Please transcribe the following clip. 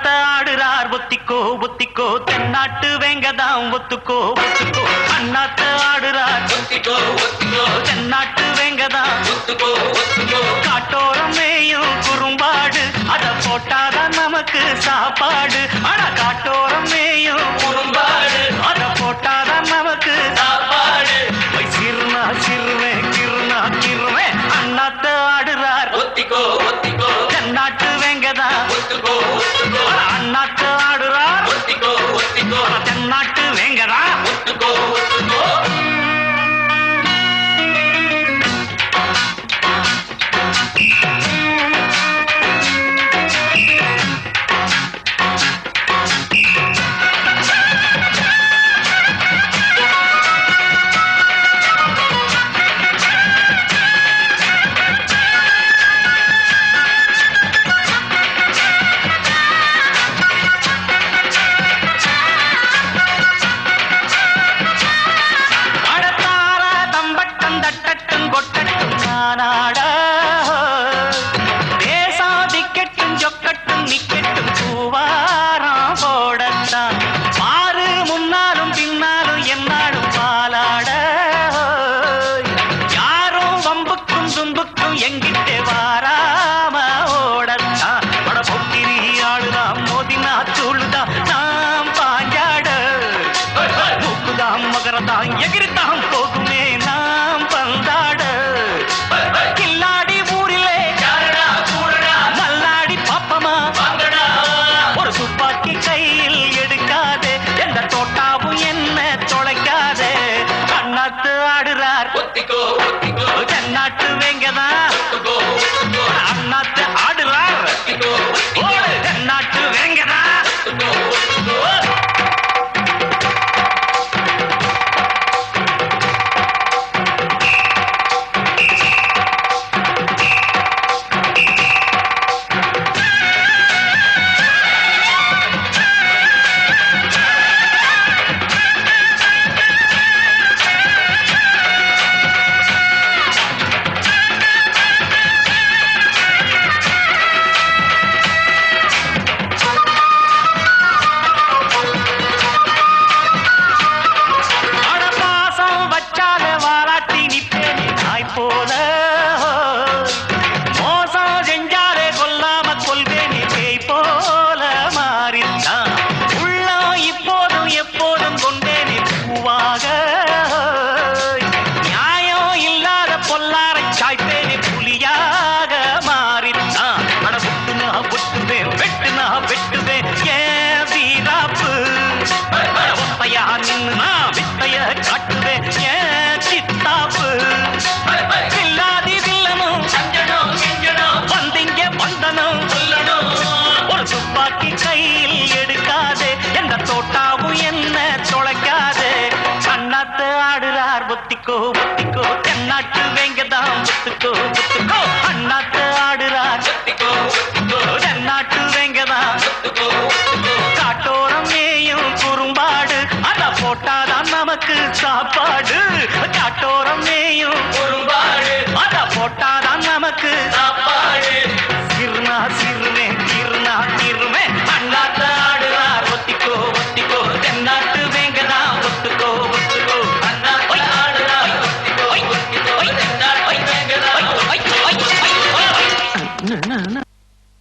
அண்ணாத்த ஆடுறார் ஒத்திக்கோ ஒத்திக்கோ தென்னாட்டு வேங்கதாம் ஒத்துக்கோ ஒத்துக்கோ அண்ணாத்த ஆடுறார் ஒத்திக்கோ ஒத்திக்கோ தென்னாட்டு வேங்கதாம் ஒத்துக்கோ ஒத்துக்கோ காட்டோரம் மேயும் குறும்பாடு அத போட்டாதான் நமக்கு சாப்பாடு ஆனா காட்டோரம் மேயும் குறும்பாடு அத போட்டாதான் நமக்கு சாப்பாடு சிறுனா சிறுவே கிருனா கிருவே அண்ணாத்த ஆடுறார் ஒத்திக்கோ ஒத்திக்கோ தென்னாட்டு வேங்கதா ஒத்துக்கோ ஒத்துக்கோ அண்ணாத்த ஆடுறார் ஒத்திக்கோ ஒத்திக்கோ தென்னாட்டு வேங்கதா ஒத்துக்கோ ஒத்துக்கோ எங்கிட்டே வாராம ஓடத்தான் பட பொக்கிரி ஆளுதான் மோதினா தூளுதான் நாம் பாஞ்சாட மூக்குதாம் மகரதான் எகிரித்தான் போகுமே நாம் பந்தாட கில்லாடி ஊரிலே நல்லாடி பாப்பமா ஒரு துப்பாக்கி கையில் எடுக்காதே எந்த தோட்டாவும் என்ன தொலைக்காதே அண்ணாத்து ஆடுறார் ஒத்திக்கோ ஒத்திக்கோ தென்னாட்டு வேங்கதான் அண்ணாத்து ஆடுறார் தென்னாட்டு வேங்கதா போல மோசம் செஞ்சாலே கொல்லாம கொள்வேனே பேய் போல மாறித்தான் உள்ளம் இப்போதும் எப்போதும் கொண்டேனே பூவாக நியாயம் இல்லாத பொல்லாரை சாய்ப்பேனே புலியாக மாறித்தான் அட புட்டுனா புட்டுவேன் வெட்டுனா வெட்டுவேன் ஏன் வீராப்பு ஒத்தையா நின்னுனா வித்தைய காட்டுவேன் ஏன் சித்தாப்பு ஒரு துப்பாக்கி கையில் எடுக்காதே எந்த தோட்டாவும் என்ன தொலைக்காதே அண்ணாத்து ஆடுறார் ஒத்திக்கோ ஒத்திக்கோ தென்னாட்டு வேங்கதான் ஒத்துக்கோ ஒத்துக்கோ அண்ணாத்து ஆடுறார் ஒத்திக்கோ ஒத்திக்கோ தென்னாட்டு வேங்கதான் ஒத்துக்கோ ஒத்துக்கோ காட்டோரம் மேயும் குறும்பாடு அத போட்டாதான் நமக்கு சாப்பாடு காட்டோரம் மேயும் குறும்பாடு அத போட்டாதான் நமக்கு சாப்பாடு சிறுனா சிறு